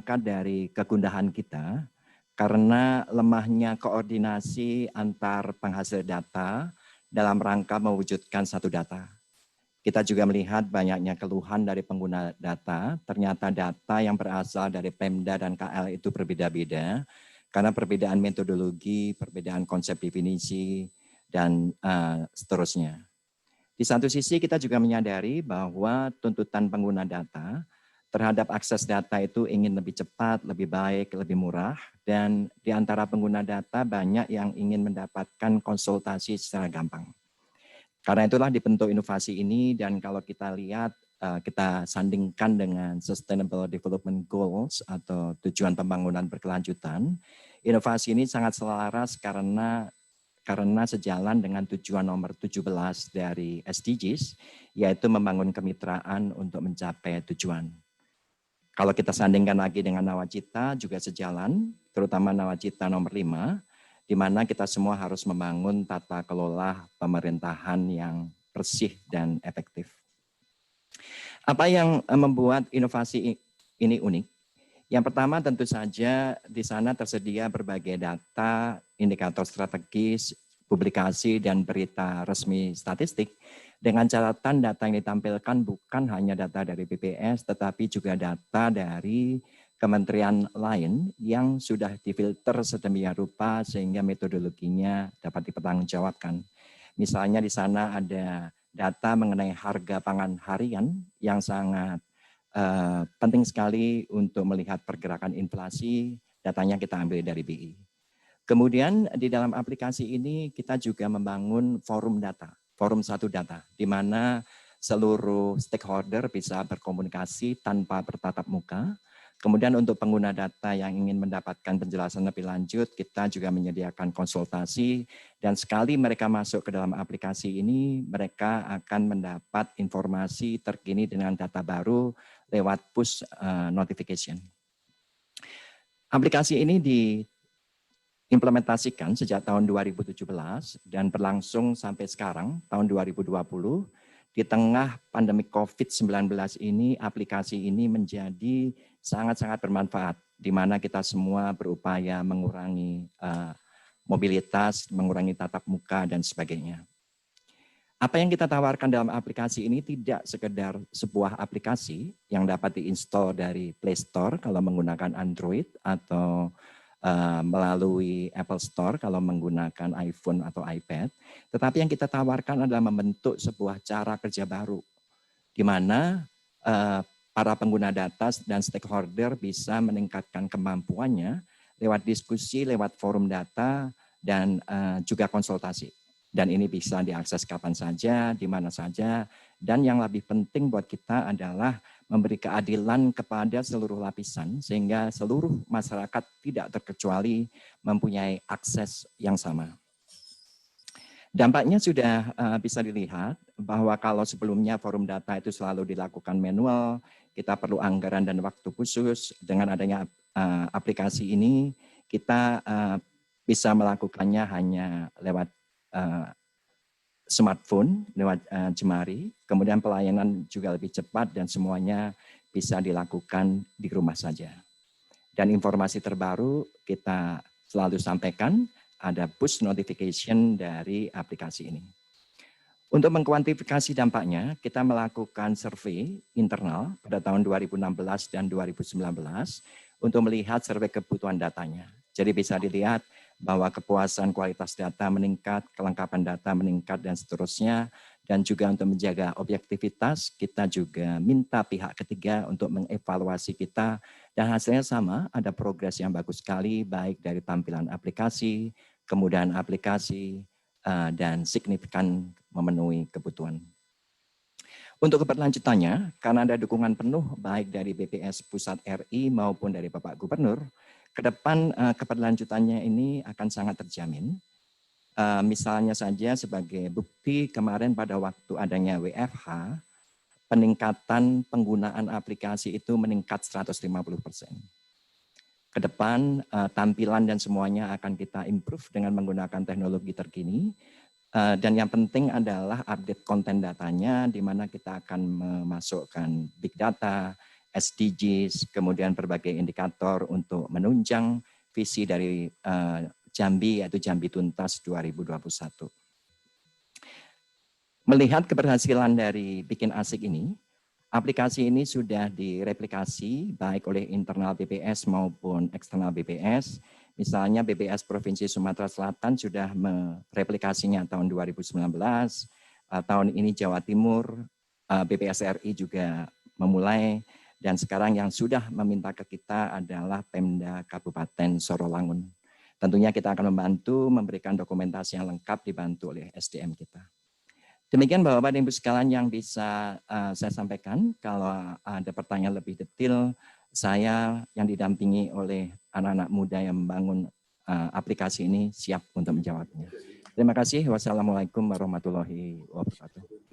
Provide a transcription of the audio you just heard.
berangkat dari kegundahan kita karena lemahnya koordinasi antar penghasil data dalam rangka mewujudkan satu data. Kita juga melihat banyaknya keluhan dari pengguna data, ternyata data yang berasal dari Pemda dan KL itu berbeda-beda, karena perbedaan metodologi, perbedaan konsep definisi, dan seterusnya. Di satu sisi kita juga menyadari bahwa tuntutan pengguna data terhadap akses data itu ingin lebih cepat, lebih baik, lebih murah, dan di antara pengguna data banyak yang ingin mendapatkan konsultasi secara gampang. Karena itulah dibentuk inovasi ini, dan kalau kita lihat, kita sandingkan dengan Sustainable Development Goals atau tujuan pembangunan berkelanjutan, inovasi ini sangat selaras karena sejalan dengan tujuan nomor 17 dari SDGs, yaitu membangun kemitraan untuk mencapai tujuan. Kalau kita sandingkan lagi dengan Nawacita juga sejalan, terutama Nawacita nomor 5, di mana kita semua harus membangun tata kelola pemerintahan yang bersih dan efektif. Apa yang membuat inovasi ini unik? Yang pertama tentu saja di sana tersedia berbagai data, indikator strategis, publikasi, dan berita resmi statistik, dengan catatan data yang ditampilkan bukan hanya data dari BPS, tetapi juga data dari kementerian lain yang sudah difilter sedemikian rupa sehingga metodologinya dapat dipertanggungjawabkan. Misalnya di sana ada data mengenai harga pangan harian yang sangat penting sekali untuk melihat pergerakan inflasi, datanya kita ambil dari BI. Kemudian di dalam aplikasi ini kita juga membangun forum data, forum satu data, di mana seluruh stakeholder bisa berkomunikasi tanpa bertatap muka. Kemudian untuk pengguna data yang ingin mendapatkan penjelasan lebih lanjut, kita juga menyediakan konsultasi, dan sekali mereka masuk ke dalam aplikasi ini, mereka akan mendapat informasi terkini dengan data baru lewat push notification. Aplikasi ini diimplementasikan sejak tahun 2017 dan berlangsung sampai sekarang, tahun 2020. Di tengah pandemi COVID-19 ini, aplikasi ini menjadi sangat-sangat bermanfaat, di mana kita semua berupaya mengurangi mobilitas, mengurangi tatap muka, dan sebagainya. Apa yang kita tawarkan dalam aplikasi ini tidak sekedar sebuah aplikasi yang dapat diinstal dari Play Store kalau menggunakan Android, atau melalui Apple Store kalau menggunakan iPhone atau iPad, tetapi yang kita tawarkan adalah membentuk sebuah cara kerja baru, di mana para pengguna data dan stakeholder bisa meningkatkan kemampuannya lewat diskusi, lewat forum data, dan juga konsultasi. Dan ini bisa diakses kapan saja, di mana saja, dan yang lebih penting buat kita adalah memberi keadilan kepada seluruh lapisan, sehingga seluruh masyarakat tidak terkecuali mempunyai akses yang sama. Dampaknya sudah bisa dilihat bahwa kalau sebelumnya forum data itu selalu dilakukan manual, kita perlu anggaran dan waktu khusus. Dengan adanya aplikasi ini, kita bisa melakukannya hanya lewat smartphone, lewat jemari, kemudian pelayanan juga lebih cepat dan semuanya bisa dilakukan di rumah saja. Dan informasi terbaru kita selalu sampaikan, ada push notification dari aplikasi ini. Untuk mengkuantifikasi dampaknya, kita melakukan survei internal pada tahun 2016 dan 2019 untuk melihat survei kebutuhan datanya. Jadi bisa dilihat bahwa kepuasan kualitas data meningkat, kelengkapan data meningkat, dan seterusnya. Dan juga untuk menjaga objektivitas, kita juga minta pihak ketiga untuk mengevaluasi kita, dan hasilnya sama, ada progres yang bagus sekali, baik dari tampilan aplikasi, kemudahan aplikasi, dan signifikan memenuhi kebutuhan. Untuk keberlanjutannya, karena ada dukungan penuh baik dari BPS Pusat RI maupun dari Bapak Gubernur, ke depan keberlanjutannya ini akan sangat terjamin. Misalnya saja sebagai bukti, kemarin pada waktu adanya WFH, peningkatan penggunaan aplikasi itu meningkat 150%. Ke depan tampilan dan semuanya akan kita improve dengan menggunakan teknologi terkini. Dan yang penting adalah update konten datanya, di mana kita akan memasukkan big data, SDGs, kemudian berbagai indikator untuk menunjang visi dari Jambi, yaitu Jambi Tuntas 2021. Melihat keberhasilan dari Bikin Asik ini, aplikasi ini sudah direplikasi baik oleh internal BPS maupun eksternal BPS. Misalnya BPS Provinsi Sumatera Selatan sudah mereplikasinya tahun 2019, tahun ini Jawa Timur, BPS RI juga memulai, dan sekarang yang sudah meminta ke kita adalah Pemda Kabupaten Sorolangun. Tentunya kita akan membantu memberikan dokumentasi yang lengkap dibantu oleh SDM kita. Demikian Bapak dan Ibu sekalian yang bisa saya sampaikan. Kalau ada pertanyaan lebih detail, saya yang didampingi oleh anak-anak muda yang membangun aplikasi ini siap untuk menjawabnya. Terima kasih. Wassalamualaikum warahmatullahi wabarakatuh.